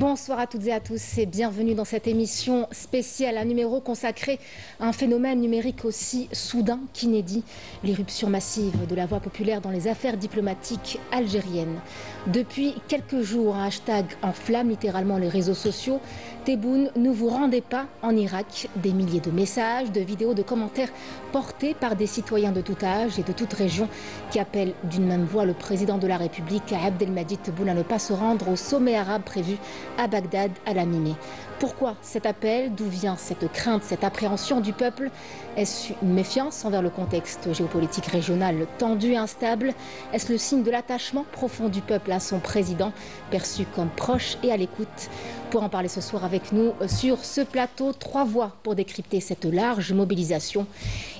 Bonsoir à toutes et à tous et bienvenue dans cette émission spéciale, un numéro consacré à un phénomène numérique aussi soudain qu'inédit, l'irruption massive de la voix populaire dans les affaires diplomatiques algériennes. Depuis quelques jours, un hashtag enflamme littéralement les réseaux sociaux. Tebboune, ne vous rendez pas en Irak. Des milliers de messages, de vidéos, de commentaires portés par des citoyens de tout âge et de toute région qui appellent d'une même voix le président de la République, Abdelmadjid Tebboune, à ne pas se rendre au sommet arabe prévu à Bagdad à la mi-mai. Pourquoi cet appel? D'où vient cette crainte, cette appréhension du peuple? Est-ce une méfiance envers le contexte géopolitique régional tendu et instable? Est-ce le signe de l'attachement profond du peuple à son président, perçu comme proche et à l'écoute? Pour en parler ce soir avec nous sur ce plateau, 3 voix pour décrypter cette large mobilisation.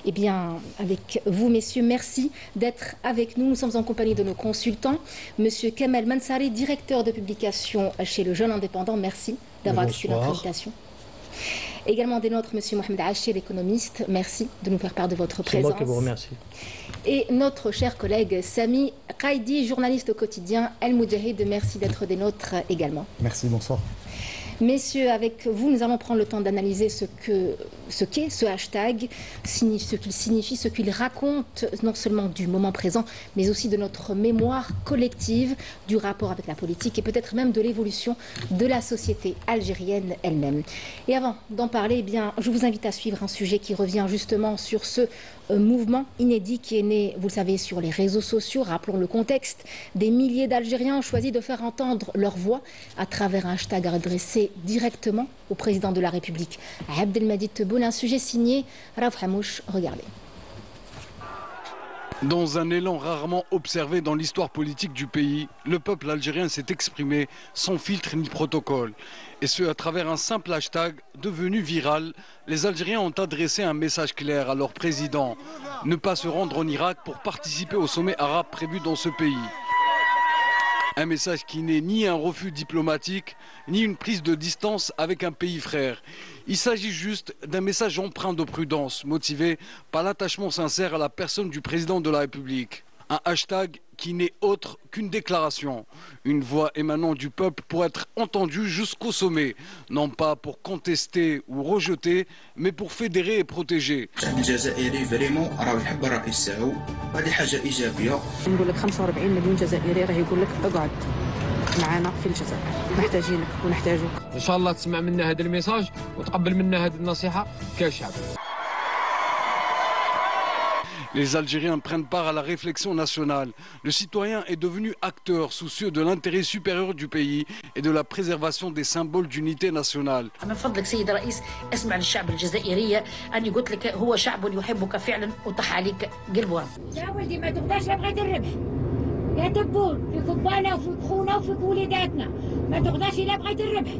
Eh bien, avec vous, messieurs, merci d'être avec nous. Nous sommes en compagnie de nos consultants. Monsieur Kamel Mansari, directeur de publication chez Le Jeune Indépendant, merci d'avoir accepté notre invitation. Également des nôtres, Monsieur Mohamed Haché, l'économiste, merci de nous faire part de votre présence. C'est moi qui vous remercie. Et notre cher collègue Sami Qaidi, journaliste au quotidien El Moudjahid, merci d'être des nôtres également. Merci, bonsoir. Messieurs, avec vous, nous allons prendre le temps d'analyser ce qu'est ce hashtag, ce qu'il signifie, ce qu'il raconte, non seulement du moment présent, mais aussi de notre mémoire collective, du rapport avec la politique et peut-être même de l'évolution de la société algérienne elle-même. Et avant d'en parler, eh bien, je vous invite à suivre un sujet qui revient justement sur ce mouvement inédit qui est né, vous le savez, sur les réseaux sociaux. Rappelons le contexte. Des milliers d'Algériens ont choisi de faire entendre leur voix à travers un hashtag adressé directement au président de la République, Abdelmadjid Tebboune. Un sujet signé Raouf Hamouche. Regardez. Dans un élan rarement observé dans l'histoire politique du pays, le peuple algérien s'est exprimé sans filtre ni protocole. Et ce, à travers un simple hashtag devenu viral. Les Algériens ont adressé un message clair à leur président: ne pas se rendre en Irak pour participer au sommet arabe prévu dans ce pays. Un message qui n'est ni un refus diplomatique, ni une prise de distance avec un pays frère. Il s'agit juste d'un message empreint de prudence, motivé par l'attachement sincère à la personne du président de la République. Un hashtag qui n'est autre qu'une déclaration. Une voix émanant du peuple pour être entendue jusqu'au sommet. Non pas pour contester ou rejeter, mais pour fédérer et protéger. معنا في الجزائر محتاجينك ونحتاجوك ان شاء الله تسمع منا هذا الميساج وتقبل منا هذه النصيحه كشعب. Les Algériens prennent part à la réflexion nationale. Le citoyen est devenu acteur soucieux de l'intérêt supérieur du pays et de la préservation des symboles d'unité nationale. من فضلك سيد الرئيس اسمع للشعب الجزائري أني قلت لك هو شعب يحبك فعلا وطح عليك قلبه. يا ولدي ما تقدرش لبغيت الربح. يا تبون في كبانا وفي خونا وفي وليداتنا ما تقدرش الا بغيت الربح.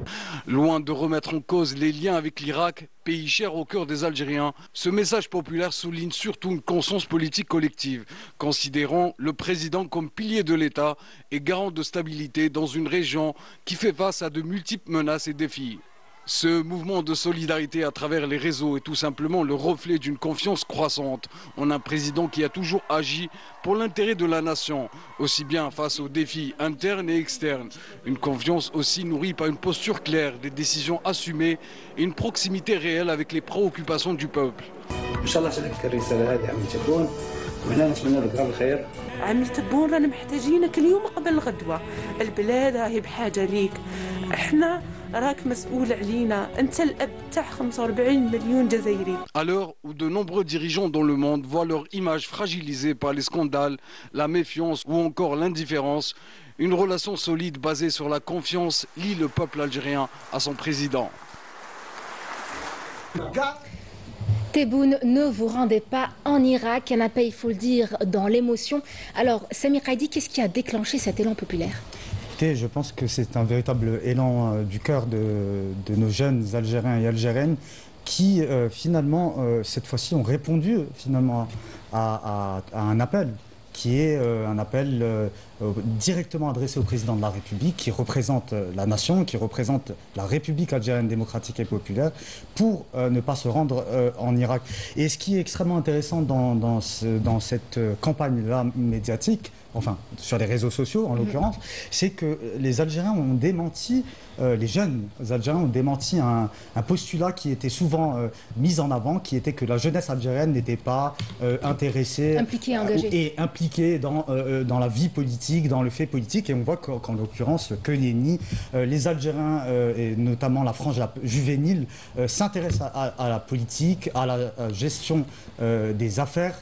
Loin de remettre en cause les liens avec l'Irak, pays cher au cœur des Algériens, ce message populaire souligne surtout une conscience politique collective, considérant le président comme pilier de l'État et garant de stabilité dans une région qui fait face à de multiples menaces et défis. Ce mouvement de solidarité à travers les réseaux est tout simplement le reflet d'une confiance croissante en un président qui a toujours agi pour l'intérêt de la nation, aussi bien face aux défis internes et externes. Une confiance aussi nourrie par une posture claire, des décisions assumées et une proximité réelle avec les préoccupations du peuple. عمي تبون رانا محتاجينك اليوم قبل الغدوة. البلاد راهي بحاجة ليك. احنا راك مسؤول علينا. انت الاب تاع 45 مليون جزائري. À l'heure où de nombreux dirigeants dans le monde voient leur image fragilisée par les scandales, la méfiance ou encore l'indifférence, une relation solide basée sur la confiance lie le peuple algérien à son président. Tebboune, ne vous rendez pas en Irak. Un appel, il faut le dire, dans l'émotion. Alors, Sami Qaidi, qu'est-ce qui a déclenché cet élan populaire? Je pense que c'est un véritable élan du cœur de nos jeunes Algériens et Algériennes qui, finalement, cette fois-ci, ont répondu finalement à un appel qui est un appel directement adressée au président de la République, qui représente la nation, qui représente la République algérienne démocratique et populaire, pour ne pas se rendre en Irak. Et ce qui est extrêmement intéressant dans cette campagne-là médiatique, enfin sur les réseaux sociaux en l'occurrence, c'est que les Algériens ont démenti, les jeunes Algériens ont démenti un postulat qui était souvent mis en avant, qui était que la jeunesse algérienne n'était pas intéressée, impliquée, engagée, et impliquée dans la vie politique, dans le fait politique. Et on voit qu'en l'occurrence, que nenni, les Algériens, et notamment la frange juvénile, s'intéressent à la politique, à la gestion des affaires,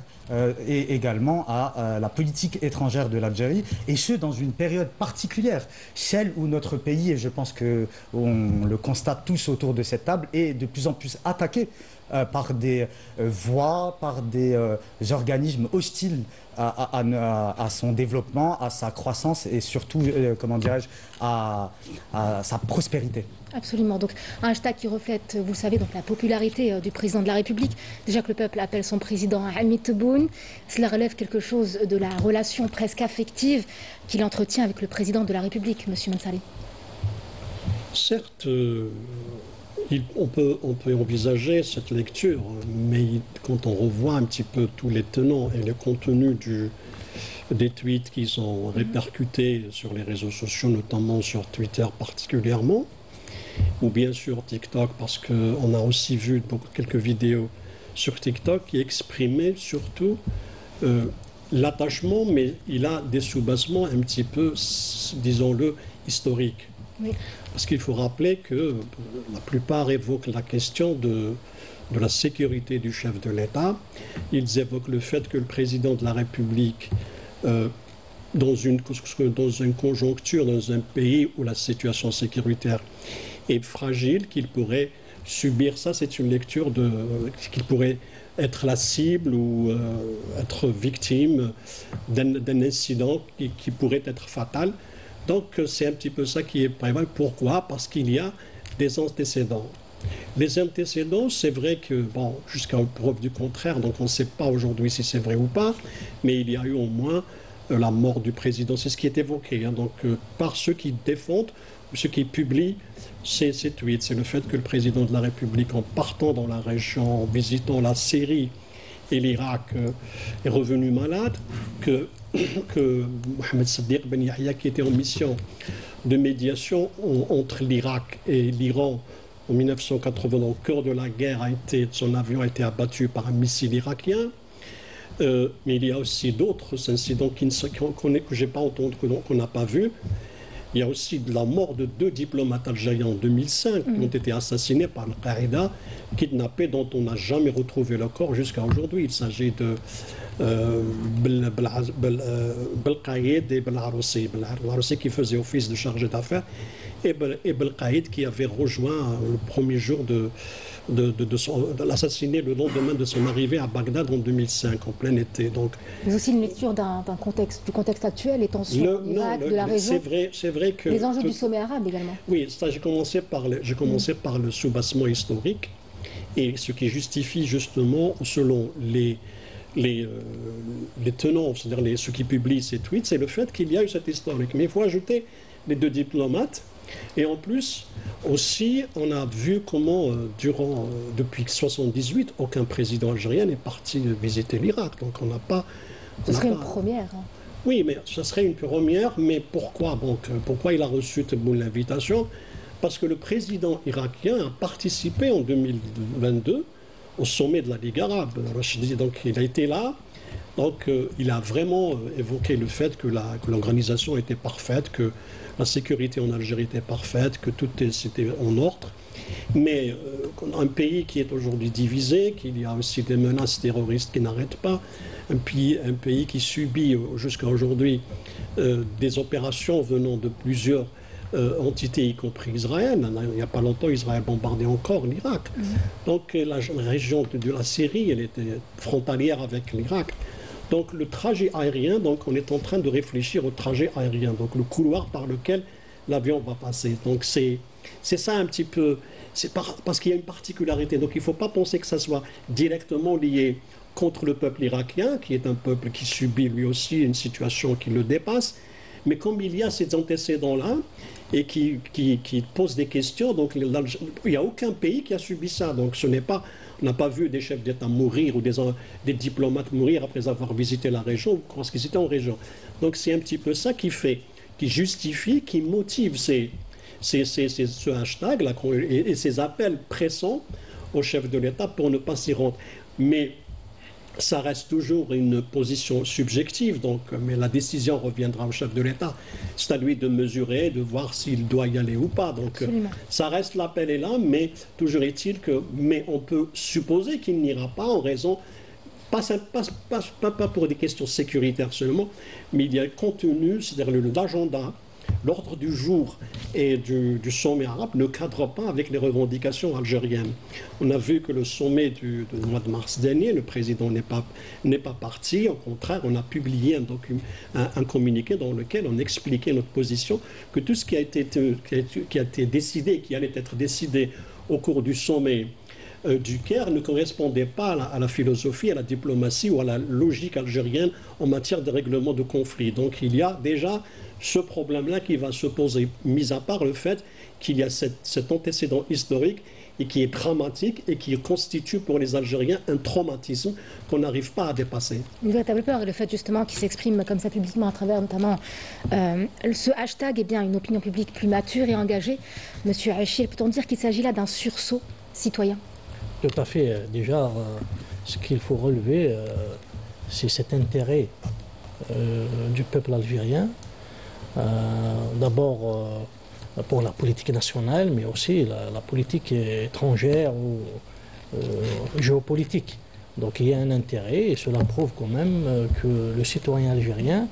et également à la politique étrangère de l'Algérie, et ce dans une période particulière, celle où notre pays, et je pense qu'on le constate tous autour de cette table, est de plus en plus attaqué par des voix, par des organismes hostiles à son développement, à sa croissance et surtout, comment dirais-je, à sa prospérité. Absolument. Donc un hashtag qui reflète, vous le savez, donc la popularité du président de la République. Déjà que le peuple appelle son président Hamid Tebboune, cela relève quelque chose de la relation presque affective qu'il entretient avec le président de la République, M. Mensali. Certes, on peut envisager cette lecture, mais quand on revoit un petit peu tous les tenants et le contenu des tweets qui sont répercutés sur les réseaux sociaux, notamment sur Twitter particulièrement, ou bien sur TikTok, parce qu'on a aussi vu quelques vidéos sur TikTok qui exprimaient surtout l'attachement, mais il a des soubassements un petit peu, disons-le, historiques. Oui. Parce qu'il faut rappeler que la plupart évoquent la question de la sécurité du chef de l'État. Ils évoquent le fait que le président de la République, dans une conjoncture, dans un pays où la situation sécuritaire est fragile, qu'il pourrait subir ça. C'est une lecture qu'il pourrait être la cible ou être victime d'un incident qui pourrait être fatal. Donc c'est un petit peu ça qui est prévu. Pourquoi? Parce qu'il y a des antécédents. Les antécédents, c'est vrai que, bon, jusqu'à preuve du contraire, donc on ne sait pas aujourd'hui si c'est vrai ou pas, mais il y a eu au moins la mort du président. C'est ce qui est évoqué, hein, donc par ceux qui défendent, ceux qui publient ces tweets. C'est le fait que le président de la République, en partant dans la région, en visitant la Syrie et l'Irak, est revenu malade, que Mohamed Sadiq Ben Yahya, qui était en mission de médiation entre l'Irak et l'Iran en 1980, au cœur de la guerre, son avion a été abattu par un missile irakien. Mais il y a aussi d'autres incidents que je n'ai pas entendu, qu'on n'a pas vu. Il y a aussi la mort de 2 diplomates algériens en 2005 qui ont été assassinés par Al-Qaïda, kidnappés, dont on n'a jamais retrouvé le corps jusqu'à aujourd'hui. Il s'agit de Belqaïd et Belaroussi. Belaroussi qui faisait office de chargé d'affaires et Belqaïd qui avait rejoint le premier jour de l'assassiné le lendemain de son arrivée à Bagdad en 2005, en plein été. Donc, mais aussi une lecture du contexte actuel, les tensions en Irak, de la région. C'est vrai que les enjeux du sommet arabe également. Oui, ça, j'ai commencé par le soubassement historique, et ce qui justifie justement, selon les tenants, c'est-à-dire ceux qui publient ces tweets, c'est le fait qu'il y a eu cette historique. Mais il faut ajouter les 2 diplomates. Et en plus, aussi, on a vu comment, depuis 1978, aucun président algérien n'est parti visiter l'Irak. Donc on n'a pas... Ce serait une première. Hein. Oui, mais ce serait une première. Mais pourquoi pourquoi il a reçu l'invitation? Parce que le président irakien a participé en 2022 au sommet de la Ligue arabe. Donc il a été là. Donc il a vraiment évoqué le fait que l'organisation était parfaite, que la sécurité en Algérie était parfaite, que tout était en ordre. Mais un pays qui est aujourd'hui divisé, qu'il y a aussi des menaces terroristes qui n'arrêtent pas, un pays qui subit jusqu'à aujourd'hui des opérations venant de plusieurs entités, y compris Israël. Il n'y a pas longtemps, Israël bombardait encore l'Irak. Donc la région de la Syrie, elle était frontalière avec l'Irak. Donc le trajet aérien, donc on est en train de réfléchir au trajet aérien, donc le couloir par lequel l'avion va passer. Donc c'est ça un petit peu, parce qu'il y a une particularité. Donc il ne faut pas penser que ça soit directement lié contre le peuple irakien, qui est un peuple qui subit lui aussi une situation qui le dépasse, Mais comme il y a ces antécédents-là, et qui posent des questions, donc il n'y a aucun pays qui a subi ça. Donc ce n'est pas, on n'a pas vu des chefs d'État mourir ou des diplomates mourir après avoir visité la région ou quand ils étaient en région. Donc c'est un petit peu ça qui justifie, qui motive ce hashtag là, et ces appels pressants aux chefs de l'État pour ne pas s'y rendre. Mais ça reste toujours une position subjective, donc, mais la décision reviendra au chef de l'État. C'est à lui de mesurer, de voir s'il doit y aller ou pas. Donc, ça reste, l'appel est là, mais toujours est-il mais on peut supposer qu'il n'ira pas en raison, pas pour des questions sécuritaires seulement, mais il y a le contenu, c'est-à-dire l'agenda. L'ordre du jour et du sommet arabe ne cadre pas avec les revendications algériennes. On a vu que le sommet du mois de mars dernier, le président n'est pas parti. Au contraire, on a publié un communiqué dans lequel on expliquait notre position, que tout ce qui a été décidé, qui allait être décidé au cours du sommet du Caire ne correspondait pas à la philosophie, à la diplomatie ou à la logique algérienne en matière de règlement de conflits. Donc il y a déjà ce problème-là qui va se poser, mis à part le fait qu'il y a cet antécédent historique et qui est dramatique et qui constitue pour les Algériens un traumatisme qu'on n'arrive pas à dépasser. Une véritable peur, et le fait justement qu'il s'exprime comme ça publiquement à travers notamment ce hashtag est bien une opinion publique plus mature et engagée. Monsieur Achille, peut-on dire qu'il s'agit là d'un sursaut citoyen? Tout à fait. Déjà, ce qu'il faut relever, c'est cet intérêt du peuple algérien, d'abord pour la politique nationale, mais aussi la politique étrangère ou géopolitique. Donc il y a un intérêt, et cela prouve quand même que le citoyen algérien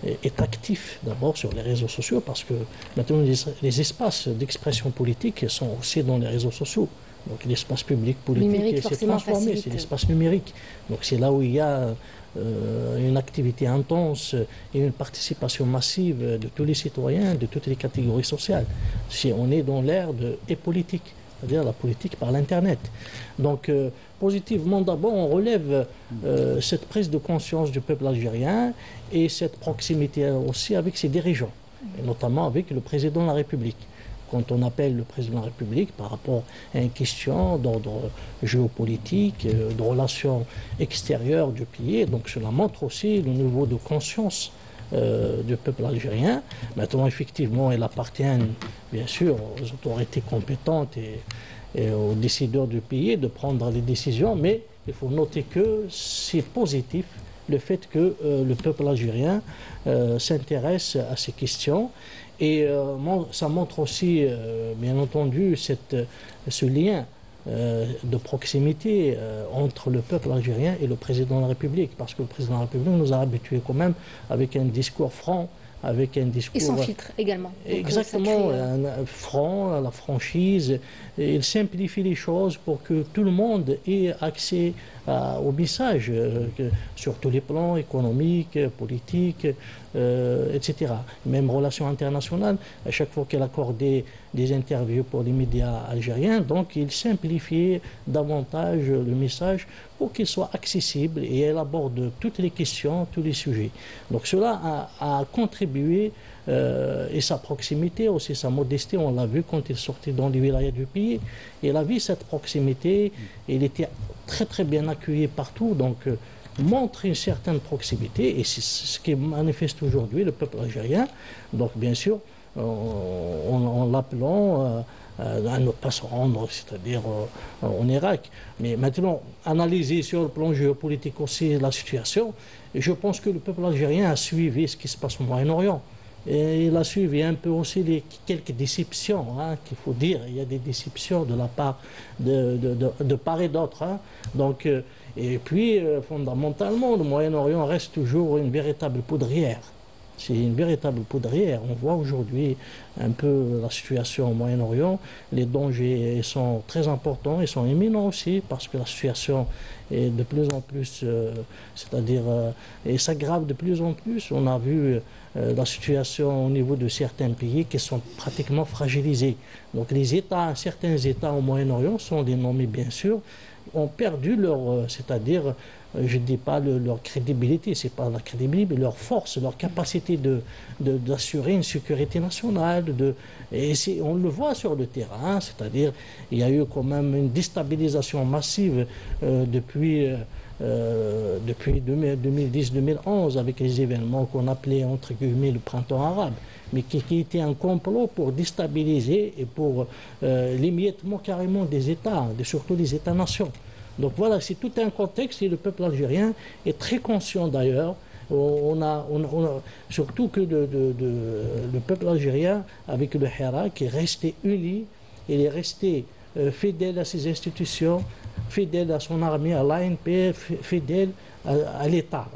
est actif d'abord sur les réseaux sociaux, parce que maintenant les espaces d'expression politique sont aussi dans les réseaux sociaux. Donc l'espace public politique s'est transformé, c'est l'espace numérique. Donc c'est là où il y a une activité intense et une participation massive de tous les citoyens, de toutes les catégories sociales. Si on est dans l'ère et politique, c'est-à-dire la politique par l'Internet. Donc positivement, d'abord, on relève cette prise de conscience du peuple algérien et cette proximité aussi avec ses dirigeants, et notamment avec le président de la République. Quand on appelle le président de la République par rapport à une question d'ordre géopolitique, de relations extérieures du pays, donc cela montre aussi le niveau de conscience du peuple algérien. Maintenant, effectivement, il appartient bien sûr aux autorités compétentes et aux décideurs du pays de prendre les décisions, mais il faut noter que c'est positif le fait que le peuple algérien s'intéresse à ces questions. Et ça montre aussi, bien entendu, ce lien de proximité entre le peuple algérien et le président de la République. Parce que le président de la République nous a habitués quand même avec un discours franc, avec un discours... Et sans filtre également. Exactement, franc, la franchise. Il simplifie les choses pour que tout le monde ait accès au message sur tous les plans économiques, politiques, etc. Même relations internationales, à chaque fois qu'il accordait des interviews pour les médias algériens, donc il simplifiait davantage le message pour qu'il soit accessible et elle aborde toutes les questions, tous les sujets. Donc cela a contribué, et sa proximité, aussi sa modestie, on l'a vu quand il sortait dans les wilayas du pays, il a vu cette proximité, il était très très bien accueilli partout, donc montre une certaine proximité, et c'est ce qui manifeste aujourd'hui le peuple algérien. Donc bien sûr, en l'appelant à ne pas se rendre, c'est-à-dire en Irak. Mais maintenant, analyser sur le plan géopolitique aussi la situation, et je pense que le peuple algérien a suivi ce qui se passe au Moyen-Orient. Et il a suivi un peu aussi quelques déceptions, qu'il faut dire. Il y a des déceptions de la part de part et d'autre. Donc, et puis, fondamentalement, le Moyen-Orient reste toujours une véritable poudrière. C'est une véritable poudrière. On voit aujourd'hui un peu la situation au Moyen-Orient. Les dangers sont très importants, ils sont imminents aussi, parce que la situation est de plus en plus, c'est-à-dire, et s'aggrave de plus en plus. On a vu la situation au niveau de certains pays qui sont pratiquement fragilisés. Donc les États, certains États au Moyen-Orient, sont dénommés bien sûr, ont perdu leur, c'est-à-dire, je ne dis pas leur crédibilité, c'est pas la crédibilité, mais leur force, leur capacité d'assurer une sécurité nationale. Et on le voit sur le terrain, c'est-à-dire il y a eu quand même une déstabilisation massive depuis 2010-2011 avec les événements qu'on appelait entre guillemets le printemps arabe, mais qui était un complot pour déstabiliser et pour l'émiettement carrément des États, surtout des États-nations. Donc voilà, c'est tout un contexte et le peuple algérien est très conscient d'ailleurs. Surtout que le peuple algérien, avec le Hirak, est resté uni, il est resté fidèle à ses institutions, fidèle à son armée, à l'ANP, fidèle à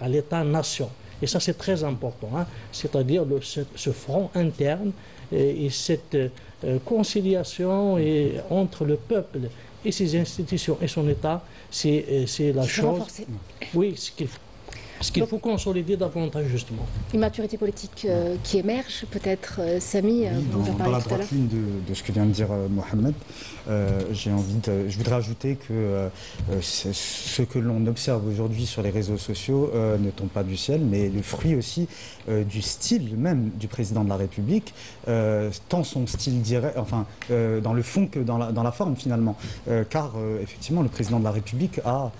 l'État-nation. Et ça, c'est très important, hein? C'est-à-dire ce front interne et cette conciliation entre le peuple et ses institutions et son État, c'est la chose. Oui, ce qu'il faut consolider davantage, justement. Une maturité politique qui émerge, peut-être, Samy, dans la droite ligne de ce que vient de dire Mohamed, je voudrais ajouter que ce que l'on observe aujourd'hui sur les réseaux sociaux ne tombe pas du ciel, mais le fruit aussi du style même du président de la République, tant son style direct, enfin, dans le fond que dans la forme finalement, car effectivement le président de la République a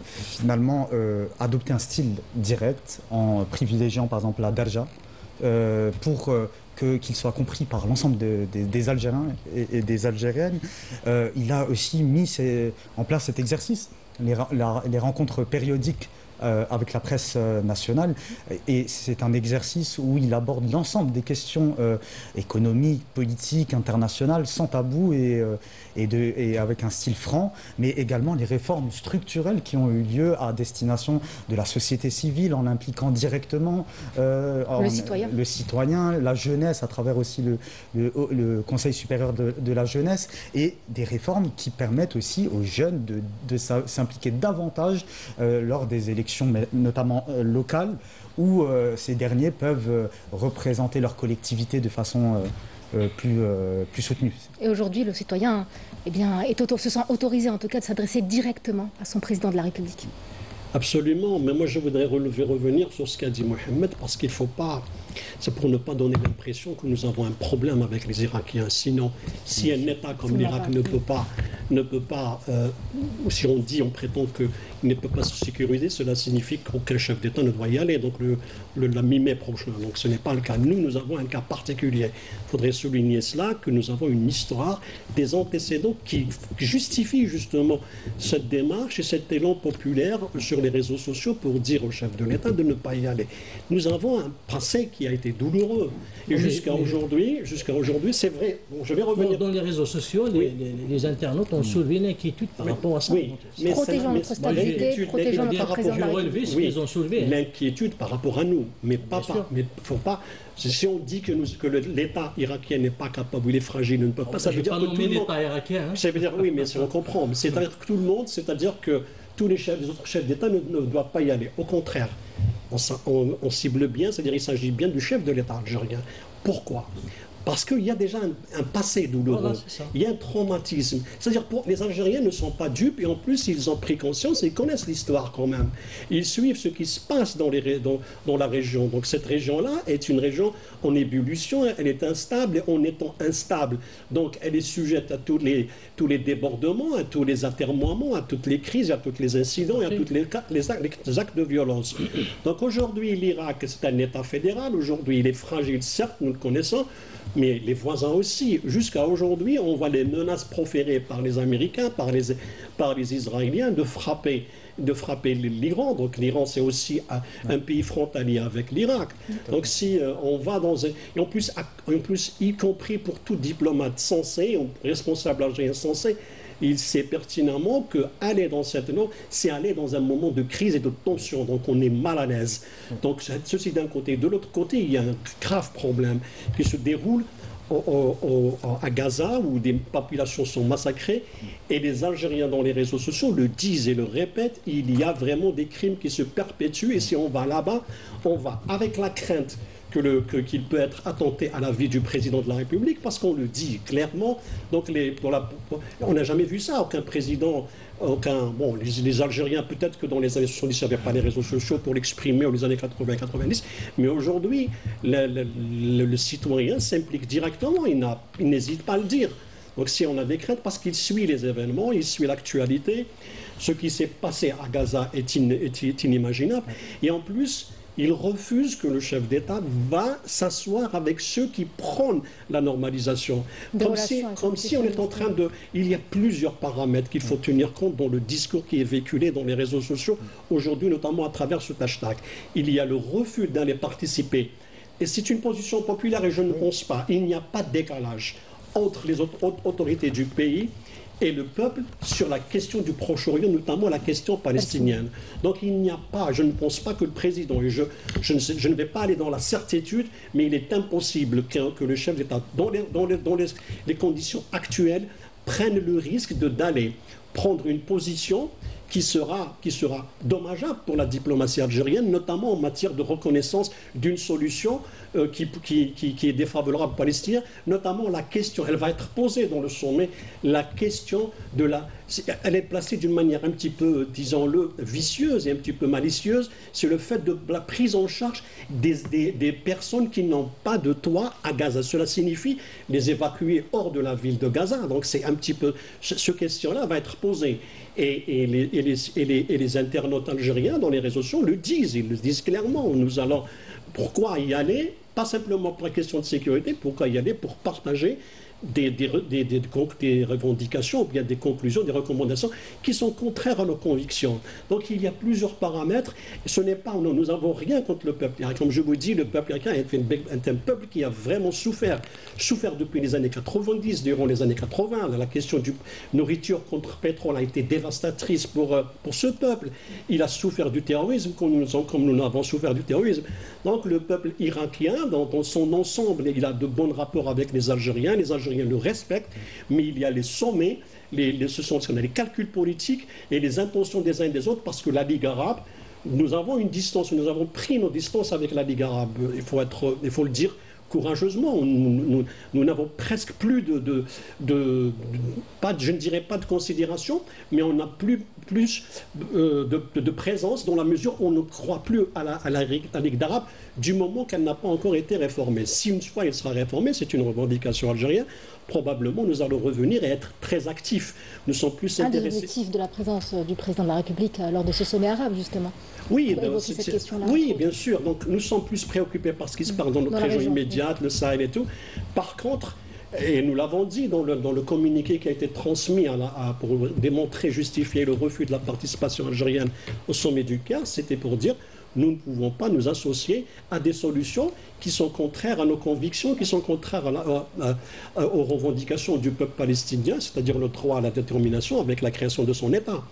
finalement adopter un style direct en privilégiant par exemple la darja pour qu'il soit compris par l'ensemble des Algériens et des Algériennes. Il a aussi mis en place cet exercice, les rencontres périodiques avec la presse nationale, et c'est un exercice où il aborde l'ensemble des questions économiques, politiques, internationales, sans tabou et avec un style franc, mais également les réformes structurelles qui ont eu lieu à destination de la société civile en impliquant directement le citoyen, la jeunesse à travers aussi le Conseil supérieur de la jeunesse, et des réformes qui permettent aussi aux jeunes de s'impliquer davantage lors des élections, mais notamment locales, où ces derniers peuvent représenter leur collectivité de façon plus soutenue. Et aujourd'hui, le citoyen se sent autorisé en tout cas de s'adresser directement à son président de la République. Absolument, mais moi je voudrais revenir sur ce qu'a dit Mohamed, parce qu'il ne faut pas, c'est pour ne pas donner l'impression que nous avons un problème avec les Irakiens. Sinon, si un État comme l'Irak ne peut pas ou si on prétend qu'il ne peut pas se sécuriser, cela signifie qu'aucun chef d'État ne doit y aller, donc la mi-mai prochain. Donc ce n'est pas le cas. Nous avons un cas particulier. Il faudrait souligner cela, que nous avons une histoire, des antécédents qui justifient justement cette démarche et cet élan populaire sur les réseaux sociaux pour dire au chef de l'État de ne pas y aller. Nous avons un passé qui a été douloureux. Et jusqu'à aujourd'hui, c'est vrai. Bon, je vais revenir. Dans les réseaux sociaux, les internautes ont soulevé l'inquiétude par rapport à ça. Oui, mais protégeant notre stabilité, protégeant notre président de la République. Ce qu'ils ont soulevé. L'inquiétude par rapport à nous, mais faut pas. Si on dit que l'État irakien n'est pas capable, il est fragile, il ne peut pas, ça veut dire que tout le monde. L'État irakien. Ça veut dire oui, mais on comprend. C'est-à-dire que tout le monde, c'est-à-dire que tous les autres chefs d'État ne doivent pas y aller. Au contraire, on cible bien, c'est-à-dire il s'agit bien du chef de l'État algérien. Pourquoi ? Parce qu'il y a déjà un passé douloureux, voilà, il y a un traumatisme. C'est-à-dire que les Algériens ne sont pas dupes, et en plus ils ont pris conscience, ils connaissent l'histoire quand même. Ils suivent ce qui se passe dans la région. Donc cette région-là est une région en ébullition, elle est instable, et en étant instable, donc elle est sujette à tous les débordements, à tous les atermoiements, à toutes les crises, à tous les incidents, et à tous les actes de violence. Donc aujourd'hui l'Irak, c'est un État fédéral, aujourd'hui il est fragile, certes, nous le connaissons, mais les voisins aussi. Jusqu'à aujourd'hui, on voit les menaces proférées par les Américains, par les Israéliens de frapper l'Iran. Donc l'Iran, c'est aussi un pays frontalier avec l'Irak. Donc si on va dans un... Et en plus, y compris pour tout diplomate sensé, ou responsable algérien sensé, il sait pertinemment qu'aller dans cette norme, c'est aller dans un moment de crise et de tension. Donc on est mal à l'aise. Donc ceci d'un côté. De l'autre côté, il y a un grave problème qui se déroule à Gaza, où des populations sont massacrées, et les Algériens dans les réseaux sociaux le disent et le répètent, il y a vraiment des crimes qui se perpétuent, et si on va là-bas, on va avec la crainte qu'il peut être attenté à la vie du président de la République, parce qu'on le dit clairement. Donc on n'a jamais vu ça, aucun président, bon, les Algériens, peut-être que dans les années 70, il n'y avait pas les réseaux sociaux pour l'exprimer, ou les années 80-90, mais aujourd'hui, le citoyen s'implique directement, il n'hésite pas à le dire. Donc si on a des craintes, parce qu'il suit les événements, il suit l'actualité, ce qui s'est passé à Gaza est inimaginable, et en plus, il refuse que le chef d'État va s'asseoir avec ceux qui prônent la normalisation. Comme si on est en train de... Il y a plusieurs paramètres qu'il faut tenir compte dans le discours qui est véhiculé dans les réseaux sociaux aujourd'hui, notamment à travers ce hashtag. Il y a le refus d'aller participer. Et c'est une position populaire et je ne pense pas. Il n'y a pas de décalage entre les autorités du pays et le peuple sur la question du Proche-Orient, notamment la question palestinienne. Donc il n'y a pas, je ne pense pas que le président, et je ne vais pas aller dans la certitude, mais il est impossible que le chef d'État, dans les conditions actuelles, prenne le risque d'aller prendre une position qui sera dommageable pour la diplomatie algérienne, notamment en matière de reconnaissance d'une solution qui est défavorable aux Palestiniens, notamment la question, elle va être posée dans le sommet, la question de elle est placée d'une manière un petit peu, disons-le, vicieuse et un petit peu malicieuse, c'est le fait de la prise en charge des personnes qui n'ont pas de toit à Gaza. Cela signifie les évacuer hors de la ville de Gaza. Donc c'est un petit peu, cette question-là va être posée. Et les internautes algériens dans les réseaux sociaux le disent, ils le disent clairement. Pourquoi y aller? Pas simplement pour la question de sécurité, pourquoi y aller? Pour partager des revendications, ou bien des conclusions, des recommandations qui sont contraires à nos convictions. Donc il y a plusieurs paramètres. Ce n'est pas, nous n'avons rien contre le peuple irakien. Comme je vous dis, le peuple irakien est un peuple qui a vraiment souffert depuis les années 90, durant les années 80. La question du nourriture contre pétrole a été dévastatrice pour ce peuple. Il a souffert du terrorisme comme nous avons souffert du terrorisme. Donc le peuple irakien, dans son ensemble, il a de bons rapports avec les Algériens. Les Algériens le respectent, mais il y a les sommets, ce sont les calculs politiques et les intentions des uns et des autres, parce que la Ligue arabe, nous avons une distance, nous avons pris nos distances avec la Ligue arabe, il faut le dire courageusement. Nous n'avons presque plus je ne dirais pas de considération, mais on n'a plus de présence dans la mesure où on ne croit plus à la Ligue arabe du moment qu'elle n'a pas encore été réformée. Si une fois elle sera réformée, c'est une revendication algérienne, probablement nous allons revenir et être très actifs. Nous sommes plus intéressés. Un des objectifs de la présence du président de la République lors de ce sommet arabe, justement. Oui, bien sûr. Donc nous sommes plus préoccupés par ce qui se passe dans notre région immédiate, le Sahel et tout. Par contre, et nous l'avons dit dans le communiqué qui a été transmis pour démontrer, justifier le refus de la participation algérienne au sommet du Caire, c'était pour dire nous ne pouvons pas nous associer à des solutions qui sont contraires à nos convictions, qui sont contraires aux revendications du peuple palestinien, c'est-à-dire le droit à la détermination avec la création de son État.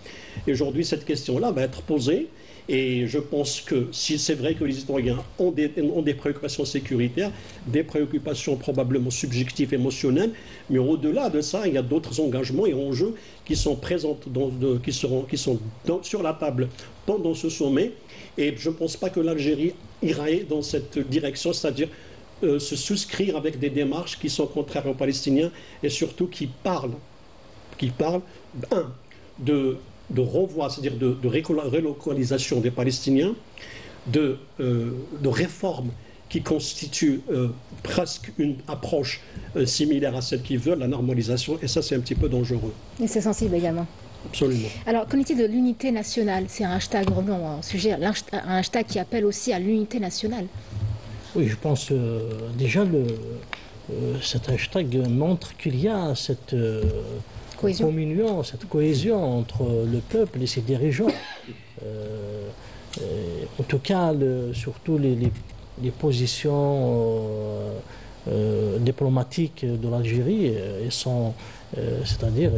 Et aujourd'hui, cette question-là va être posée. Et je pense que si c'est vrai que les citoyens ont des préoccupations sécuritaires, des préoccupations probablement subjectives, émotionnelles, mais au-delà de ça, il y a d'autres engagements et enjeux qui sont présents, qui sont sur la table pendant ce sommet. Et je ne pense pas que l'Algérie irait dans cette direction, c'est-à-dire se souscrire avec des démarches qui sont contraires aux Palestiniens et surtout qui parlent de renvoi, c'est-à-dire de relocalisation des Palestiniens, de réformes qui constituent presque une approche similaire à celle qu'ils veulent, la normalisation, et ça c'est un petit peu dangereux. Et c'est sensible également. Absolument. Alors, qu'en est-il de l'unité nationale? C'est un hashtag, revenons au sujet, un hashtag qui appelle aussi à l'unité nationale. Oui, je pense déjà cet hashtag montre qu'il y a cette communion, cette cohésion entre le peuple et ses dirigeants. En tout cas, surtout les positions diplomatiques de l'Algérie sont, c'est-à-dire,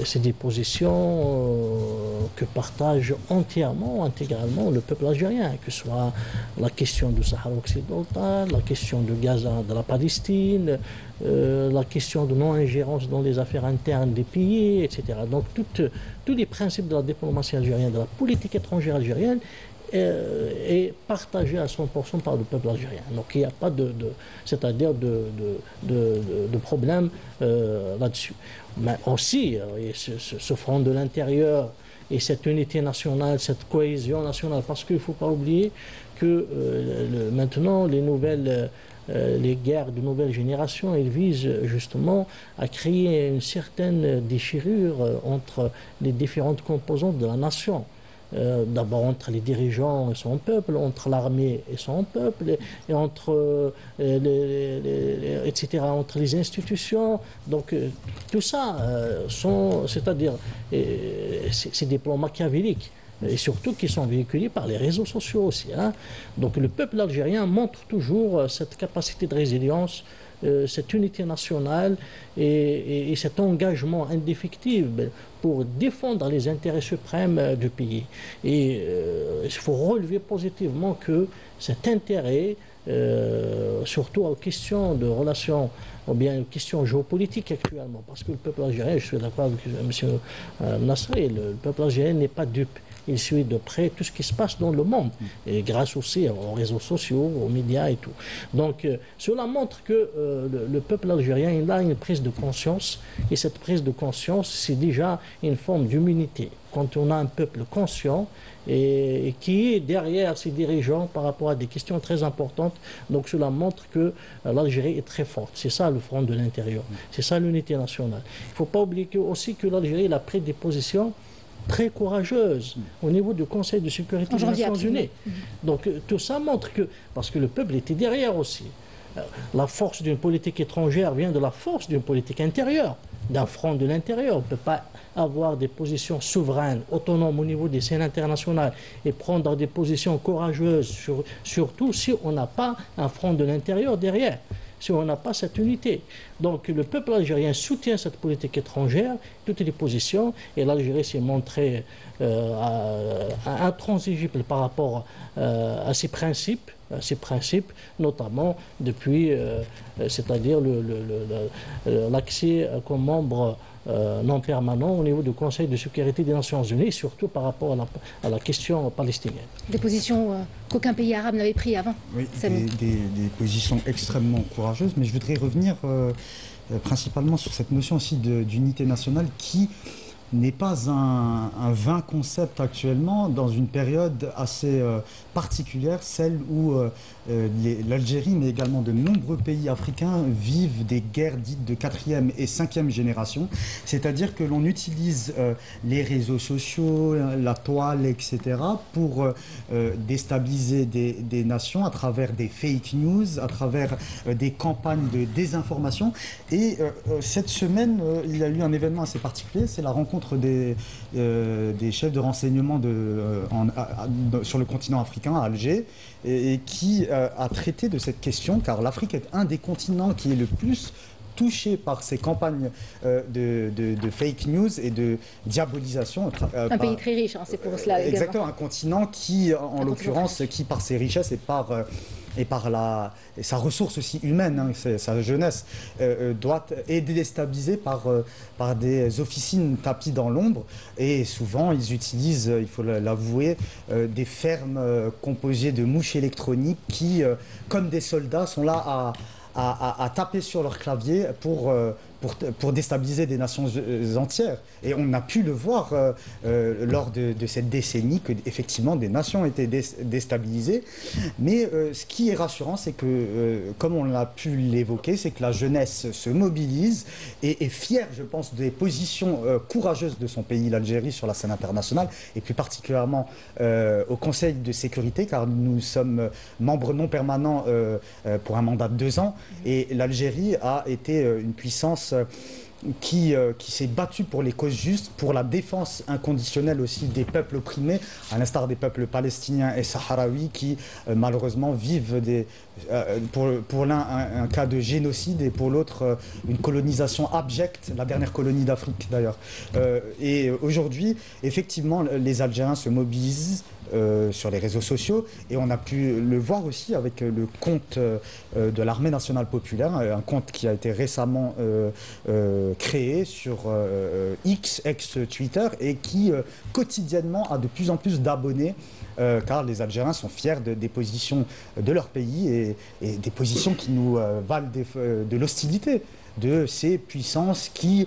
c'est des positions que partage entièrement, intégralement le peuple algérien, que ce soit la question du Sahara occidental, la question de Gaza, de la Palestine, la question de non-ingérence dans les affaires internes des pays, etc. Donc tous les principes de la diplomatie algérienne, de la politique étrangère algérienne, est partagé à 100% par le peuple algérien. Donc il n'y a pas de problème là-dessus. Mais aussi, ce front de l'intérieur et cette unité nationale, cette cohésion nationale, parce qu'il ne faut pas oublier que maintenant les guerres de nouvelle génération, elles visent justement à créer une certaine déchirure entre les différentes composantes de la nation. D'abord entre les dirigeants et son peuple, entre l'armée et son peuple, et entre etc., entre les institutions. Donc tout ça, c'est des plans machiavéliques, et surtout qui sont véhiculés par les réseaux sociaux aussi. Donc le peuple algérien montre toujours cette capacité de résilience, cette unité nationale et cet engagement indéfectible pour défendre les intérêts suprêmes du pays. Et il faut relever positivement que cet intérêt, surtout aux questions de relations, ou bien aux questions géopolitiques actuellement, parce que le peuple algérien, je suis d'accord avec M. Nasri, le peuple algérien n'est pas dupe. Il suit de près tout ce qui se passe dans le monde, et grâce aussi aux réseaux sociaux, aux médias et tout. Donc cela montre que le peuple algérien il a une prise de conscience, et cette prise de conscience, c'est déjà une forme d'humilité. Quand on a un peuple conscient et qui est derrière ses dirigeants par rapport à des questions très importantes, donc cela montre que l'Algérie est très forte. C'est ça le front de l'intérieur, c'est ça l'unité nationale. Il ne faut pas oublier aussi que l'Algérie a pris des positions très courageuse au niveau du Conseil de sécurité des Nations Unies. Donc tout ça montre que, parce que le peuple était derrière aussi, la force d'une politique étrangère vient de la force d'une politique intérieure, d'un front de l'intérieur. On ne peut pas avoir des positions souveraines, autonomes au niveau des scènes internationales et prendre des positions courageuses, surtout si on n'a pas un front de l'intérieur derrière, si on n'a pas cette unité. Donc le peuple algérien soutient cette politique étrangère, toutes les positions, et l'Algérie s'est montrée intransigeable par rapport à ses principes, notamment depuis, c'est-à-dire l'accès comme membre non permanent au niveau du Conseil de sécurité des Nations Unies, surtout par rapport à la question palestinienne. Des positions qu'aucun pays arabe n'avait prises avant. Oui, des positions extrêmement courageuses, mais je voudrais revenir principalement sur cette notion aussi d'unité nationale qui n'est pas un vain concept actuellement dans une période assez particulière, celle où l'Algérie, mais également de nombreux pays africains vivent des guerres dites de 4e et 5e génération, c'est-à-dire que l'on utilise les réseaux sociaux, la toile, etc., pour déstabiliser des nations à travers des fake news, à travers des campagnes de désinformation. Et cette semaine, il y a eu un événement assez particulier, c'est la rencontre des chefs de renseignement sur le continent africain, à Alger, et qui a traité de cette question, car l'Afrique est un des continents qui est le plus touché par ces campagnes de fake news et de diabolisation. Un pays très riche, c'est pour cela. Exactement, un continent qui, en l'occurrence, qui par ses richesses et par sa ressource aussi humaine, sa jeunesse, doit être déstabilisée par des officines tapies dans l'ombre. Et souvent, ils utilisent, il faut l'avouer, des fermes composées de mouches électroniques qui, comme des soldats, sont là à taper sur leur clavier pour déstabiliser des nations entières. Et on a pu le voir lors de cette décennie que effectivement des nations étaient déstabilisées. Mais ce qui est rassurant, c'est que, comme on l'a pu l'évoquer, c'est que la jeunesse se mobilise et est fière, je pense, des positions courageuses de son pays, l'Algérie, sur la scène internationale, et plus particulièrement au Conseil de sécurité, car nous sommes membres non permanents pour un mandat de 2 ans, et l'Algérie a été une puissance qui s'est battu pour les causes justes, pour la défense inconditionnelle aussi des peuples opprimés, à l'instar des peuples palestiniens et sahraouis qui malheureusement vivent pour l'un un cas de génocide et pour l'autre une colonisation abjecte, la dernière colonie d'Afrique d'ailleurs. Et aujourd'hui, effectivement, les Algériens se mobilisent sur les réseaux sociaux et on a pu le voir aussi avec le compte de l'Armée nationale populaire, un compte qui a été récemment créé sur X, ex-Twitter, et qui quotidiennement a de plus en plus d'abonnés car les Algériens sont fiers des positions de leur pays et des positions qui nous valent de l'hostilité de ces puissances qui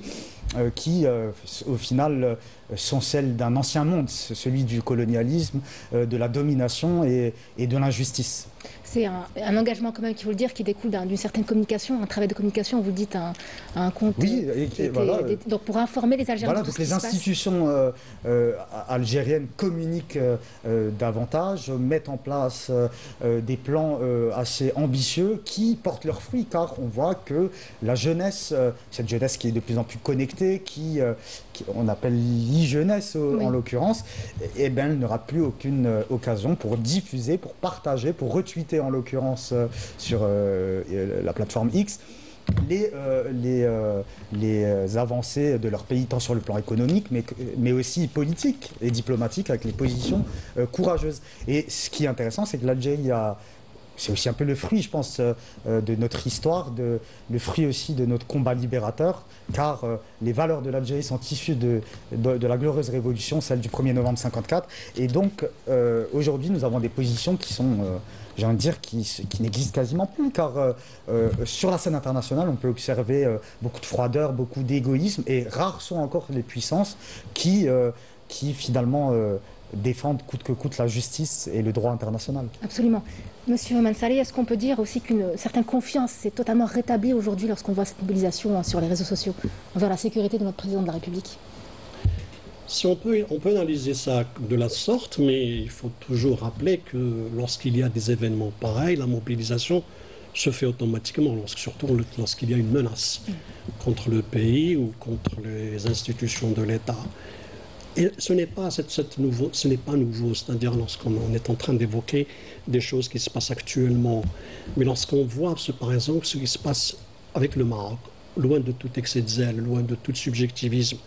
au final, sont celles d'un ancien monde, celui du colonialisme, de la domination et de l'injustice. C'est un engagement quand même, qu'il faut le dire, qui découle d'une certaine communication, un travail de communication, vous dites un compte. Oui, donc pour informer les Algériens. Voilà, donc les institutions algériennes communiquent davantage, mettent en place des plans assez ambitieux qui portent leurs fruits, car on voit que la jeunesse, cette jeunesse qui est de plus en plus connectée, on appelle l'e-jeunesse en l'occurrence, elle n'aura plus aucune occasion pour diffuser, pour partager, pour retweeter en l'occurrence sur la plateforme X les avancées de leur pays, tant sur le plan économique mais aussi politique et diplomatique, avec les positions courageuses. Et ce qui est intéressant, c'est que l'Algérie c'est aussi un peu le fruit, je pense, de notre histoire, le fruit aussi de notre combat libérateur, car les valeurs de l'Algérie sont issues de la glorieuse révolution, celle du 1er novembre 1954. Et donc, aujourd'hui, nous avons des positions qui sont, j'ai envie de dire, qui n'existent quasiment plus, car sur la scène internationale, on peut observer beaucoup de froideur, beaucoup d'égoïsme, et rares sont encore les puissances qui finalement défendent coûte que coûte la justice et le droit international. Absolument. Monsieur Mansaly, est-ce qu'on peut dire aussi qu'une certaine confiance s'est totalement rétablie aujourd'hui lorsqu'on voit cette mobilisation sur les réseaux sociaux envers la sécurité de notre président de la République? Si on peut analyser ça de la sorte, mais il faut toujours rappeler que lorsqu'il y a des événements pareils, la mobilisation se fait automatiquement, surtout lorsqu'il y a une menace contre le pays ou contre les institutions de l'État. Et ce n'est pas nouveau, c'est-à-dire lorsqu'on est en train d'évoquer des choses qui se passent actuellement, mais lorsqu'on voit par exemple ce qui se passe avec le Maroc, loin de tout excès de zèle, loin de tout subjectivisme,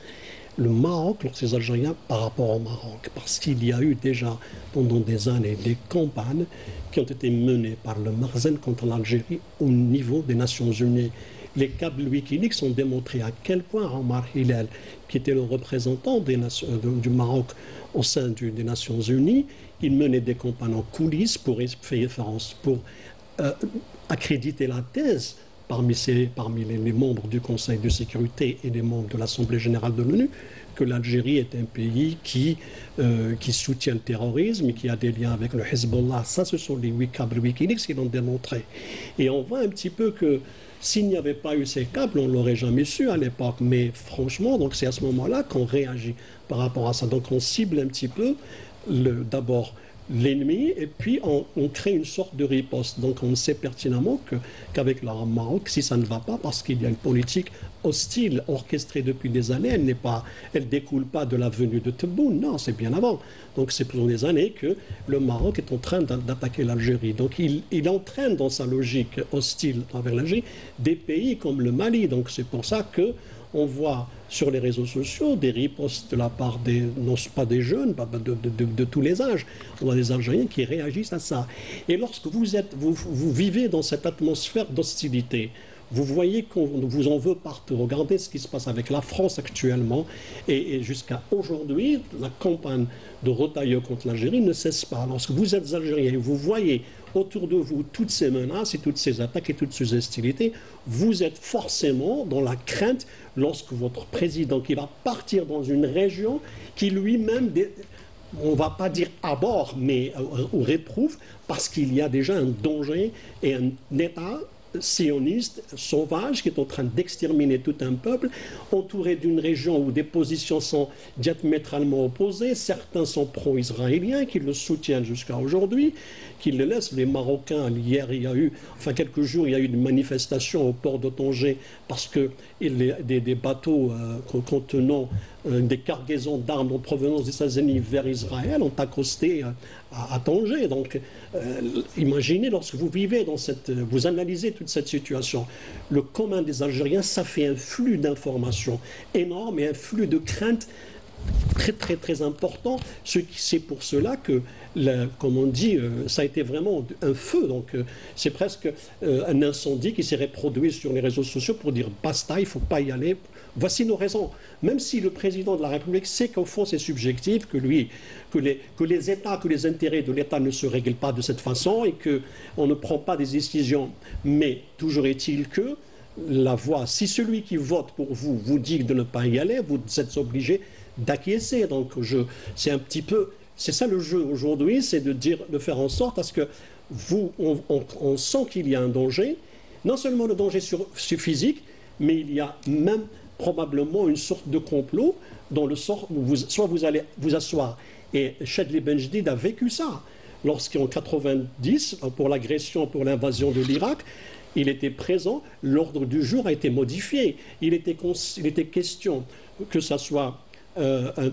le Maroc, les Algériens par rapport au Maroc, parce qu'il y a eu déjà pendant des années des campagnes qui ont été menées par le Marzen contre l'Algérie au niveau des Nations Unies. Les câbles Wikileaks ont démontré à quel point Omar Hillel, qui était le représentant du Maroc au sein des Nations Unies, il menait des campagnes en coulisses pour accréditer la thèse parmi les membres du Conseil de sécurité et les membres de l'Assemblée générale de l'ONU, que l'Algérie est un pays qui soutient le terrorisme et qui a des liens avec le Hezbollah. Ça, ce sont les câbles Wikileaks qui l'ont démontré. Et on voit un petit peu que s'il n'y avait pas eu ces câbles, on ne l'aurait jamais su à l'époque. Mais franchement, donc c'est à ce moment-là qu'on réagit par rapport à ça. Donc on cible un petit peu d'abord l'ennemi et puis on crée une sorte de riposte. Donc on sait pertinemment qu'avec le Maroc, si ça ne va pas, parce qu'il y a une politique hostile orchestrée depuis des années, elle découle pas de la venue de Tebboune, non, c'est bien avant. Donc c'est pendant des années que le Maroc est en train d'attaquer l'Algérie. Donc il entraîne dans sa logique hostile envers l'Algérie des pays comme le Mali. Donc c'est pour ça que on voit sur les réseaux sociaux des ripostes de la part non pas des jeunes, pas de tous les âges. On voit des Algériens qui réagissent à ça. Et lorsque vous vivez dans cette atmosphère d'hostilité, vous voyez qu'on vous en veut partout. Regardez ce qui se passe avec la France actuellement. Et jusqu'à aujourd'hui, la campagne de Rotailleux contre l'Algérie ne cesse pas. Lorsque vous êtes Algérien et vous voyez autour de vous toutes ces menaces et toutes ces attaques et toutes ces hostilités, vous êtes forcément dans la crainte lorsque votre président qui va partir dans une région qui lui-même, on ne va pas dire abhorre, mais ou réprouve, parce qu'il y a déjà un danger et un état sioniste sauvage qui est en train d'exterminer tout un peuple, entouré d'une région où des positions sont diamétralement opposées. Certains sont pro-israéliens, qui le soutiennent jusqu'à aujourd'hui, qui le laissent. Les Marocains, hier, quelques jours, il y a eu une manifestation au port de Tanger parce que des bateaux contenant des cargaisons d'armes en provenance des États-Unis vers Israël ont accosté à Tanger. Donc, imaginez, lorsque vous vivez vous analysez toute cette situation, le commun des Algériens, ça fait un flux d'informations énorme et un flux de craintes très très très important. C'est pour cela que, comme on dit, ça a été vraiment un feu. Donc c'est presque un incendie qui s'est reproduit sur les réseaux sociaux pour dire basta, il ne faut pas y aller. Voici nos raisons. Même si le président de la République sait qu'au fond c'est subjectif, que les États, que les intérêts de l'État ne se règlent pas de cette façon et qu'on ne prend pas des décisions. Mais toujours est-il que la voix, si celui qui vote pour vous vous dit de ne pas y aller, vous êtes obligé d'acquiescer. Donc c'est un petit peu, c'est ça le jeu aujourd'hui, c'est de faire en sorte à ce que on sent qu'il y a un danger, non seulement le danger physique, mais il y a même probablement une sorte de complot dans le sort où soit vous allez vous asseoir. Et Chadli Benjedid a vécu ça lorsqu'en 90, pour l'agression, pour l'invasion de l'Irak, il était présent, l'ordre du jour a été modifié. Il était question que ça soit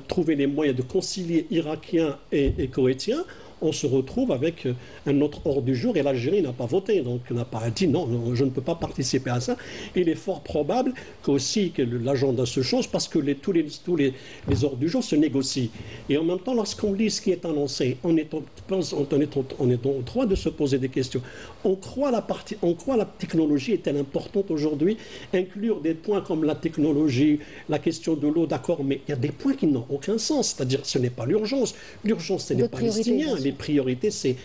trouver les moyens de concilier Irakiens et Koweïtiens. On se retrouve avec un autre ordre du jour et l'Algérie n'a pas voté, donc n'a pas dit non, je ne peux pas participer à ça. Il est fort probable que l'agenda se change parce que tous les ordres du jour se négocient. Et en même temps, lorsqu'on lit ce qui est annoncé, on est en droit de se poser des questions. En quoi la technologie est-elle importante aujourd'hui? Inclure des points comme la technologie, la question de l'eau, d'accord, mais il y a des points qui n'ont aucun sens. C'est-à-dire ce n'est pas l'urgence. L'urgence, c'est les Palestiniens. Les priorités, c'est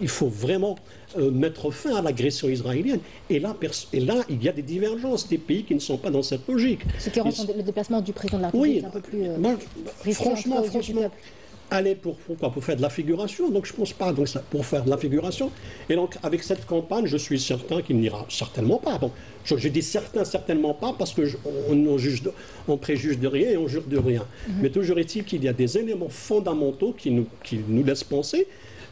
il faut vraiment mettre fin à l'agression israélienne. Et là, il y a des divergences des pays qui ne sont pas dans cette logique. Ce qui rend le déplacement du président de la République un peu plus franchement, aller pourquoi? Pour faire de la figuration. Donc je ne pense pas pour faire de la figuration. Et donc avec cette campagne, je suis certain qu'il n'ira certainement pas. Bon, je dis certainement pas parce qu'on préjuge de rien et on jure de rien. Mais toujours est-il qu'il y a des éléments fondamentaux qui nous laissent penser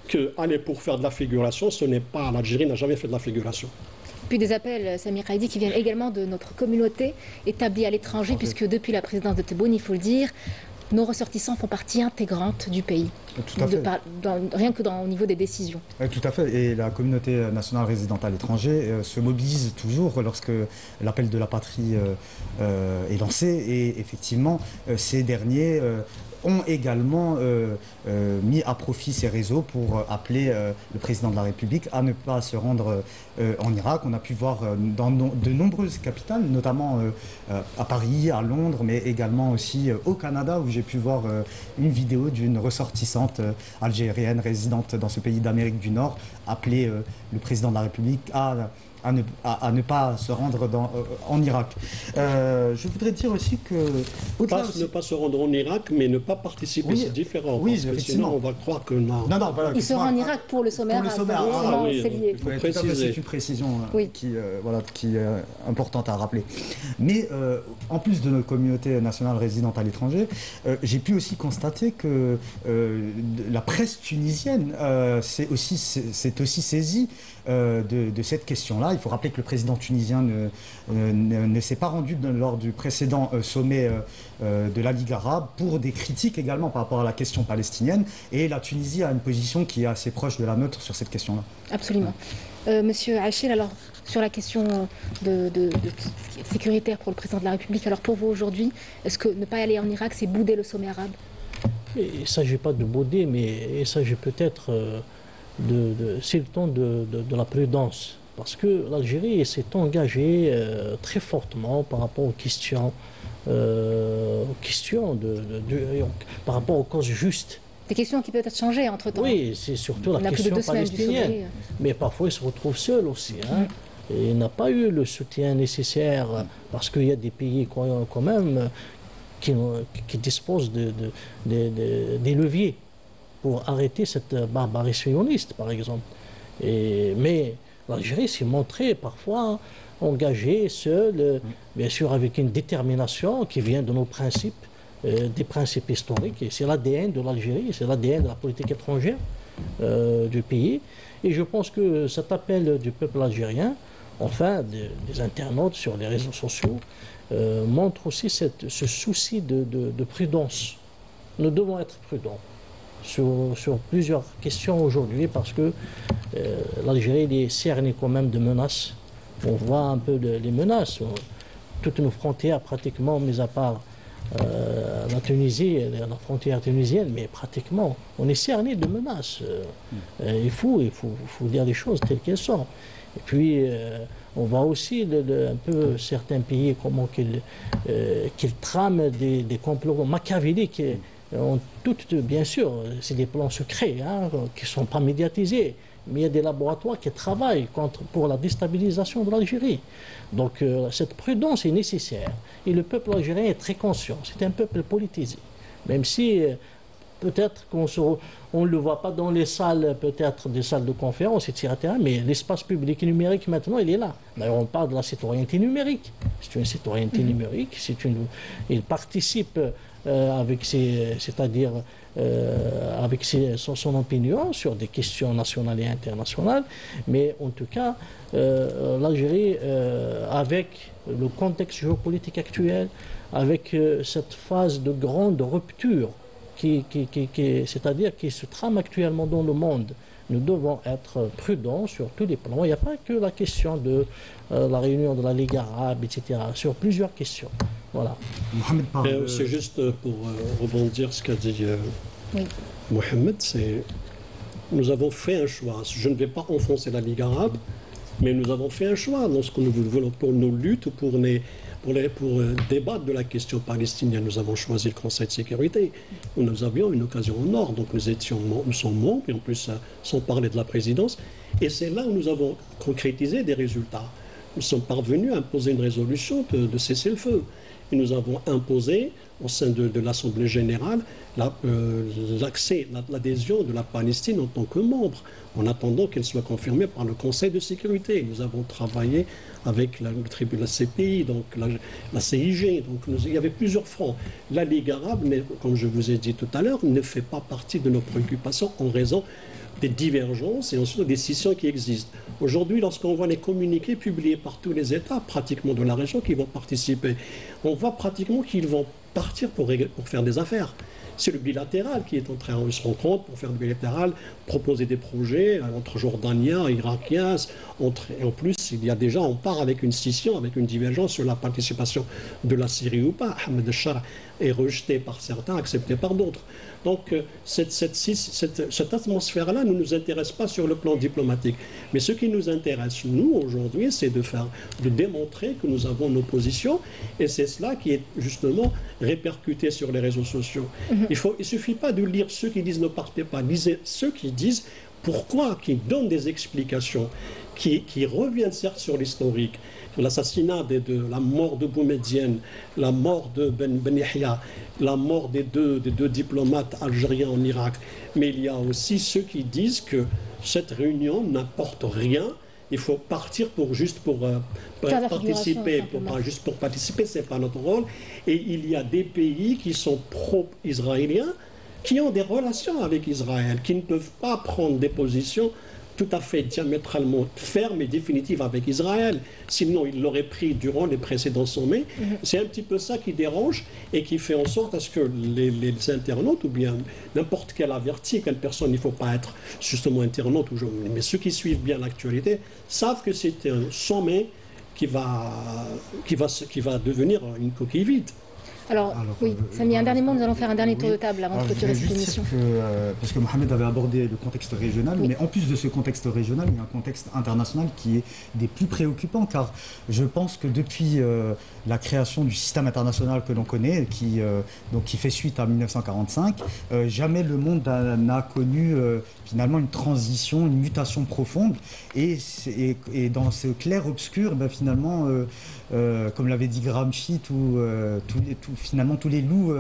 qu'aller pour faire de la figuration, ce n'est pas... L'Algérie n'a jamais fait de la figuration. Puis des appels, Samir Haïdi, qui viennent également de notre communauté établie à l'étranger, puisque depuis la présidence de Tebboune, il faut le dire, nos ressortissants font partie intégrante du pays, tout à fait. Rien que au niveau des décisions. Tout à fait, et la communauté nationale résidente à l'étranger se mobilise toujours lorsque l'appel de la patrie est lancé, et effectivement, ces derniers ont également mis à profit ces réseaux pour appeler le président de la République à ne pas se rendre en Irak. On a pu voir dans de nombreuses capitales, notamment à Paris, à Londres, mais également aussi au Canada, où j'ai pu voir une vidéo d'une ressortissante algérienne résidente dans ce pays d'Amérique du Nord appeler le président de la République à ne pas se rendre en Irak. Je voudrais dire aussi que... Ne pas se rendre en Irak, mais ne pas participer, c'est différent. Oui, parce que sinon, on va croire que non. Voilà, il sera en Irak pour le sommet arabe. C'est une précision qui est importante à rappeler. Mais en plus de notre communauté nationale résidente à l'étranger, j'ai pu aussi constater que la presse tunisienne s'est aussi saisie de cette question-là. Il faut rappeler que le président tunisien ne s'est pas rendu lors du précédent sommet de la Ligue arabe pour des critiques également par rapport à la question palestinienne. Et la Tunisie a une position qui est assez proche de la nôtre sur cette question-là. Absolument. Monsieur Achille, alors sur la question sécuritaire pour le président de la République, alors pour vous aujourd'hui, est-ce que ne pas aller en Irak, c'est bouder le sommet arabe? Il ne s'agit pas de bouder, mais il s'agit peut-être... c'est le temps de la prudence, parce que l'Algérie s'est engagée très fortement par rapport aux questions, par rapport aux causes justes. Des questions qui peuvent être changées entre-temps. Oui, c'est surtout la question palestinienne. Mais parfois, il se retrouve seul aussi. Et il n'a pas eu le soutien nécessaire, parce qu'il y a des pays quand même qui disposent des leviers pour arrêter cette barbarie sioniste, par exemple. Mais l'Algérie s'est montrée parfois engagée, seule, bien sûr avec une détermination qui vient de nos principes, des principes historiques. Et c'est l'ADN de l'Algérie, c'est l'ADN de la politique étrangère du pays. Et je pense que cet appel du peuple algérien, enfin des internautes sur les réseaux sociaux, montre aussi ce souci de prudence. Nous devons être prudents sur plusieurs questions aujourd'hui parce que l'Algérie est cernée quand même de menaces. On voit un peu les menaces. Toutes nos frontières pratiquement, mis à part la Tunisie, la frontière tunisienne, mais pratiquement, on est cerné de menaces. Il faut dire les choses telles qu'elles sont. Et puis, on voit aussi un peu certains pays, comment qu'ils trament des complots machiavéliques. Bien sûr, c'est des plans secrets qui ne sont pas médiatisés. Mais il y a des laboratoires qui travaillent pour la déstabilisation de l'Algérie. Donc cette prudence est nécessaire. Et le peuple algérien est très conscient. C'est un peuple politisé. Même si peut-être qu'on ne le voit pas dans les salles, peut-être des salles de conférence, etc. Mais l'espace public numérique, maintenant, il est là. D'ailleurs, on parle de la citoyenneté numérique. C'est une citoyenneté numérique. Il participe avec c'est-à-dire avec son opinion sur des questions nationales et internationales. Mais en tout cas, l'Algérie, avec le contexte géopolitique actuel, avec cette phase de grande rupture, c'est-à-dire qui se trame actuellement dans le monde, nous devons être prudents sur tous les plans. Il n'y a pas que la question de la réunion de la Ligue arabe, etc., sur plusieurs questions. Voilà. C'est juste pour rebondir ce qu'a dit Mohamed, nous avons fait un choix. Je ne vais pas enfoncer la Ligue arabe, mais nous avons fait un choix dans ce que nous voulons pour nos luttes, pour débattre de la question palestinienne. Nous avons choisi le Conseil de sécurité. Nous avions une occasion au nord, donc nous sommes membres, et en plus, sans parler de la présidence. Et c'est là où nous avons concrétisé des résultats. Nous sommes parvenus à imposer une résolution de cessez-le-feu. Et nous avons imposé, au sein de l'Assemblée générale, l'adhésion de la Palestine en tant que membre, en attendant qu'elle soit confirmée par le Conseil de sécurité. Nous avons travaillé avec le tribunal CPI, donc la CIG. Donc il y avait plusieurs fronts. La Ligue arabe, comme je vous ai dit tout à l'heure, ne fait pas partie de nos préoccupations en raison des divergences et ensuite des scissions qui existent. Aujourd'hui, lorsqu'on voit les communiqués publiés par tous les États, pratiquement de la région, qui vont participer, on voit pratiquement qu'ils vont partir pour faire des affaires. C'est le bilatéral qui est en train de se rencontrer pour faire du bilatéral, proposer des projets entre Jordaniens, Irakiens. Et en plus, on part avec une scission, avec une divergence sur la participation de la Syrie ou pas. Ahmed El-Shara est rejeté par certains, accepté par d'autres. Donc cette atmosphère-là ne nous intéresse pas sur le plan diplomatique. Mais ce qui nous intéresse, nous, aujourd'hui, c'est de démontrer que nous avons nos positions. Et c'est cela qui est justement répercuté sur les réseaux sociaux. Il ne suffit pas de lire ceux qui disent ne partez pas. Lisez ceux qui disent pourquoi, qui donnent des explications, qui reviennent certes sur l'historique, sur l'assassinat de la mort de Boumedienne, la mort de Ben Yahya, la mort des deux diplomates algériens en Irak. Mais il y a aussi ceux qui disent que cette réunion n'apporte rien. Il faut partir juste pour participer. Juste pour participer, ce n'est pas notre rôle. Et il y a des pays qui sont pro-israéliens, qui ont des relations avec Israël, qui ne peuvent pas prendre des positions tout à fait diamétralement fermes et définitives avec Israël. Sinon, ils l'auraient pris durant les précédents sommets. C'est un petit peu ça qui dérange et qui fait en sorte à ce que les internautes, ou bien n'importe quel averti, quelle personne, il ne faut pas être justement internaute, mais ceux qui suivent bien l'actualité, savent que c'est un sommet qui va devenir une coquille vide. Alors oui, Samy, un dernier mot, nous allons faire un dernier tour de table avant de clôturer cette émission. Parce que Mohamed avait abordé le contexte régional, mais en plus de ce contexte régional, il y a un contexte international qui est des plus préoccupants, car je pense que depuis la création du système international que l'on connaît, qui fait suite à 1945, jamais le monde n'a connu finalement une transition, une mutation profonde, et dans ce clair-obscur, finalement, comme l'avait dit Gramsci, finalement tous les loups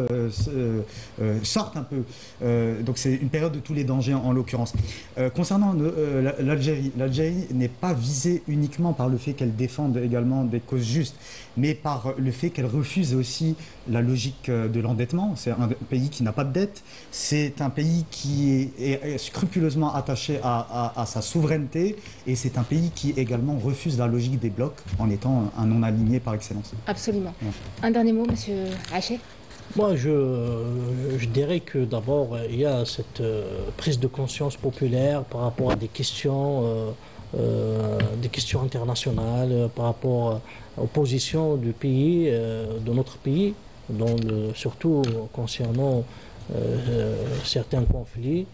sortent un peu. Donc c'est une période de tous les dangers en l'occurrence. Concernant l'Algérie n'est pas visée uniquement par le fait qu'elle défende également des causes justes, mais par le fait qu'elle refuse aussi la logique de l'endettement. C'est un pays qui n'a pas de dette, c'est un pays qui est scrupuleusement attaché à sa souveraineté, et c'est un pays qui également refuse la logique des blocs en étant un non-aligné par excellence. Absolument. Ouais. Un dernier mot, Monsieur Haché? Moi, je dirais que d'abord, il y a cette prise de conscience populaire par rapport à des questions internationales, par rapport aux positions du pays, de notre pays, surtout concernant certains conflits.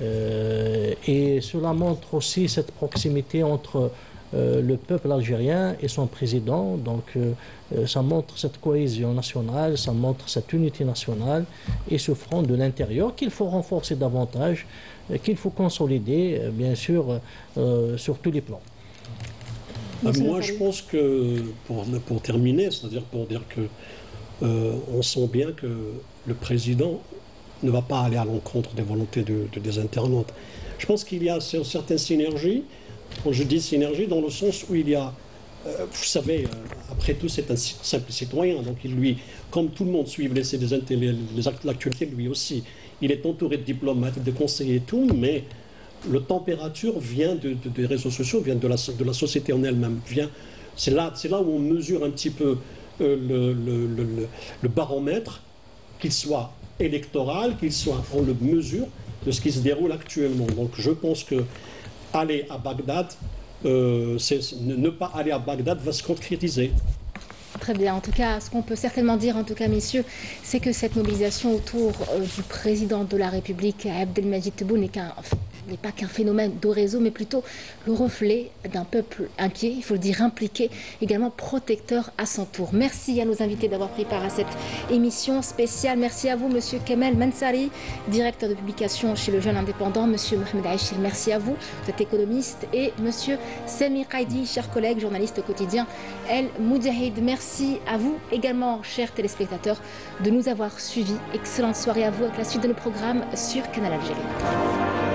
Et cela montre aussi cette proximité entre le peuple algérien et son président. Donc ça montre cette cohésion nationale, ça montre cette unité nationale et ce front de l'intérieur qu'il faut renforcer davantage, qu'il faut consolider, bien sûr, sur tous les plans. Moi, je pense que, pour terminer, c'est-à-dire pour dire que on sent bien que le président ne va pas aller à l'encontre des volontés des internautes. Je pense qu'il y a certaines synergies. Quand je dis synergie, dans le sens où il y a, vous savez, après tout, c'est un simple citoyen, donc lui, comme tout le monde suit les actes de l'actualité, lui aussi, il est entouré de diplomates, de conseillers et tout, mais la température vient des réseaux sociaux, vient de la société en elle-même. C'est là où on mesure un petit peu le baromètre, qu'il soit électoral, on le mesure de ce qui se déroule actuellement. Donc je pense que aller à Bagdad, ne pas aller à Bagdad va se concrétiser. Très bien. En tout cas, ce qu'on peut certainement dire, en tout cas, messieurs, c'est que cette mobilisation autour du président de la République, Abdelmadjid Tebboune, n'est pas qu'un phénomène de réseau, mais plutôt le reflet d'un peuple inquiet, il faut le dire impliqué, également protecteur à son tour. Merci à nos invités d'avoir pris part à cette émission spéciale. Merci à vous, Monsieur Kamel Mansari, directeur de publication chez Le Jeune Indépendant, Monsieur Mohamed Aïchil, merci à vous, vous êtes économiste, et Monsieur Sami Qaidi, cher collègue, journaliste au quotidien El Moudjahid. Merci à vous également, chers téléspectateurs, de nous avoir suivis. Excellente soirée à vous avec la suite de nos programmes sur Canal Algérie.